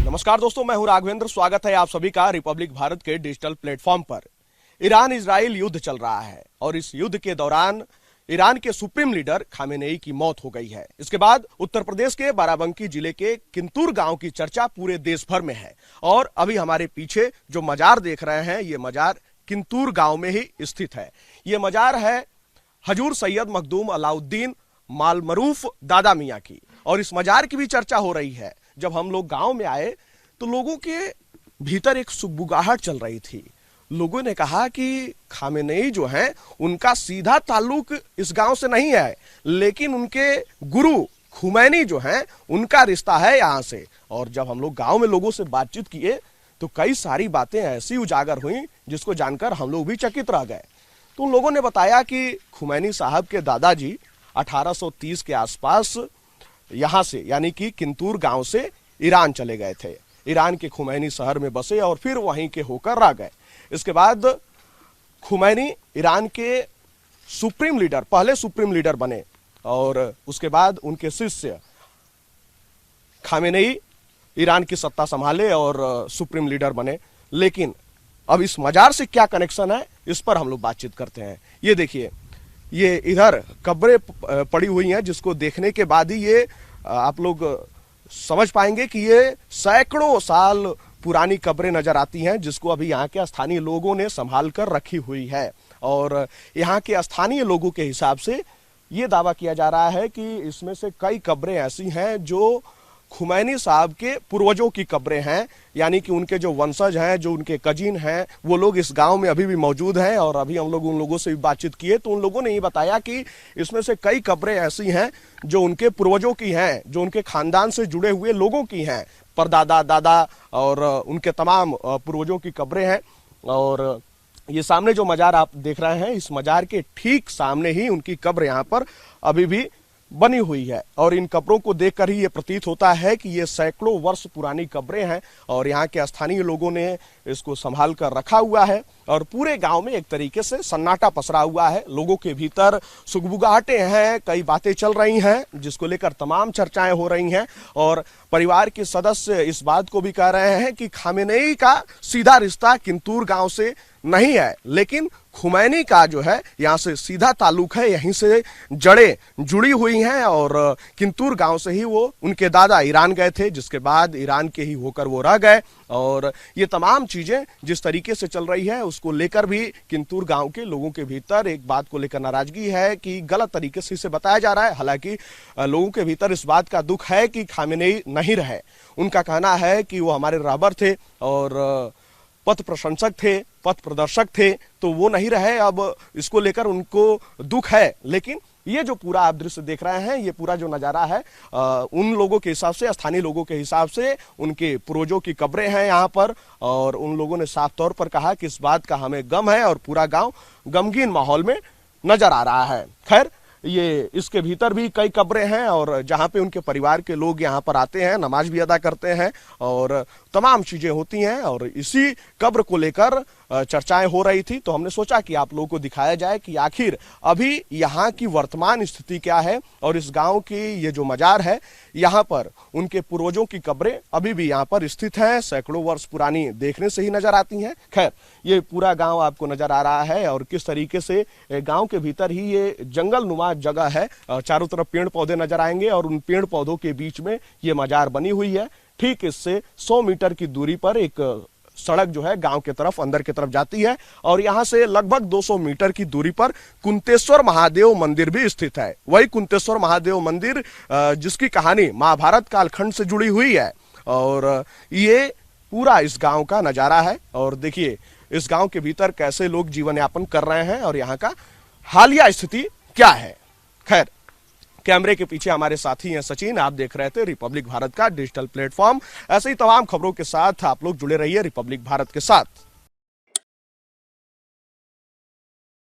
नमस्कार दोस्तों, मैं हूं राघवेंद्र। स्वागत है आप सभी का रिपब्लिक भारत के डिजिटल प्लेटफॉर्म पर। ईरान इजराइल युद्ध चल रहा है और इस युद्ध के दौरान ईरान के सुप्रीम लीडर खामेनेई की मौत हो गई है। इसके बाद उत्तर प्रदेश के बाराबंकी जिले के किंतूर गांव की चर्चा पूरे देश भर में है और अभी हमारे पीछे जो मजार देख रहे हैं, ये मजार किंतूर गांव में ही स्थित है। ये मजार है हजूर सैयद मखदूम अलाउद्दीन मालमरूफ दादा मियां की, और इस मजार की भी चर्चा हो रही है। जब हम लोग गांव में आए तो लोगों के भीतर एक सुगबुगाहट चल रही थी। लोगों ने कहा कि खामेनेई जो है उनका सीधा ताल्लुक इस गांव से नहीं है, लेकिन उनके गुरु खुमैनी जो हैं उनका रिश्ता है यहां से। और जब हम लोग गांव में लोगों से बातचीत किए तो कई सारी बातें ऐसी उजागर हुई जिसको जानकर हम लोग भी चकित रह गए। तो उन लोगों ने बताया कि खुमैनी साहब के दादाजी 1830 के आसपास यहां से यानी कि किंतूर गांव से ईरान चले गए थे। ईरान के खुमैनी शहर में बसे और फिर वहीं के होकर रह गए। इसके बाद खुमैनी ईरान के सुप्रीम लीडर, पहले सुप्रीम लीडर बने और उसके बाद उनके शिष्य खामेनेई ईरान की सत्ता संभाले और सुप्रीम लीडर बने। लेकिन अब इस मजार से क्या कनेक्शन है, इस पर हम लोग बातचीत करते हैं। ये देखिए, ये इधर कब्रें पड़ी हुई हैं जिसको देखने के बाद ही ये आप लोग समझ पाएंगे कि ये सैकड़ों साल पुरानी कब्रें नजर आती हैं, जिसको अभी यहाँ के स्थानीय लोगों ने संभाल कर रखी हुई है। और यहाँ के स्थानीय लोगों के हिसाब से ये दावा किया जा रहा है कि इसमें से कई कब्रें ऐसी हैं जो खुमैनी साहब के पूर्वजों की कब्रें हैं, यानी कि उनके जो वंशज हैं, जो उनके कजिन हैं, वो लोग इस गांव में अभी भी मौजूद हैं। और अभी हम लोग उन लोगों से भी बातचीत किए तो उन लोगों ने ये बताया कि इसमें से कई कब्रें ऐसी हैं जो उनके पूर्वजों की हैं, जो उनके खानदान से जुड़े हुए लोगों की हैं, परदादा, दादा और उनके तमाम पूर्वजों की कब्रें हैं। और ये सामने जो मजार आप देख रहे हैं, इस मजार के ठीक सामने ही उनकी कब्र यहाँ पर अभी भी बनी हुई है। और इन कब्रों को देखकर ही ये प्रतीत होता है कि ये सैकड़ों वर्ष पुरानी कब्रें हैं और यहाँ के स्थानीय लोगों ने इसको संभाल कर रखा हुआ है। और पूरे गांव में एक तरीके से सन्नाटा पसरा हुआ है। लोगों के भीतर सुगबुगाहटें हैं, कई बातें चल रही हैं जिसको लेकर तमाम चर्चाएं हो रही हैं। और परिवार के सदस्य इस बात को भी कह रहे हैं कि खामेनेई का सीधा रिश्ता किंतूर गांव से नहीं है, लेकिन खुमैनी का जो है यहाँ से सीधा ताल्लुक है, यहीं से जड़ें जुड़ी हुई हैं। और किंतूर गांव से ही वो उनके दादा ईरान गए थे, जिसके बाद ईरान के ही होकर वो रह गए। और ये तमाम चीजें जिस तरीके से चल रही है उसको लेकर भी किंतूर गांव के लोगों के भीतर एक बात को लेकर नाराजगी है कि गलत तरीके से इसे बताया जा रहा है। हालांकि लोगों के भीतर इस बात का दुख है कि खामेनेई नहीं रहे। उनका कहना है कि वो हमारे रहबर थे और पथ प्रशंसक थे, पथ प्रदर्शक थे, तो वो नहीं रहे। अब इसको लेकर उनको दुख है। लेकिन ये जो पूरा आप दृश्य देख रहे हैं, ये पूरा जो नजारा है, उन लोगों के हिसाब से, स्थानीय लोगों के हिसाब से उनके पूर्वजों की कब्रें हैं यहाँ पर। और उन लोगों ने साफ तौर पर कहा कि इस बात का हमें गम है और पूरा गांव गमगीन माहौल में नजर आ रहा है। खैर, ये इसके भीतर भी कई कब्रें हैं और जहाँ पे उनके परिवार के लोग यहाँ पर आते हैं, नमाज भी अदा करते हैं और तमाम चीजें होती हैं। और इसी कब्र को लेकर चर्चाएं हो रही थी, तो हमने सोचा कि आप लोगों को दिखाया जाए कि आखिर अभी यहाँ की वर्तमान स्थिति क्या है। और इस गांव की ये जो मजार है, यहाँ पर उनके पूर्वजों की कब्रें अभी भी यहाँ पर स्थित हैं, सैकड़ों वर्ष पुरानी देखने से ही नजर आती हैं। खैर, ये पूरा गांव आपको नजर आ रहा है और किस तरीके से गांव के भीतर ही ये जंगल नुमा जगह है, चारों तरफ पेड़ पौधे नजर आएंगे और उन पेड़ पौधों के बीच में ये मजार बनी हुई है। ठीक इससे 100 मीटर की दूरी पर एक सड़क जो है गांव के तरफ, अंदर की तरफ जाती है और यहां से लगभग 200 मीटर की दूरी पर कुंतेश्वर महादेव मंदिर भी स्थित है। वही कुंतेश्वर महादेव मंदिर जिसकी कहानी महाभारत कालखंड से जुड़ी हुई है। और ये पूरा इस गांव का नजारा है। और देखिए इस गांव के भीतर कैसे लोग जीवन यापन कर रहे हैं और यहाँ का हालिया स्थिति क्या है। खैर, कैमरे के पीछे हमारे साथी हैं सचिन। आप देख रहे थे रिपब्लिक भारत का डिजिटल प्लेटफॉर्म। ऐसे ही तमाम खबरों के साथ आप लोग जुड़े रहिए रिपब्लिक भारत के साथ।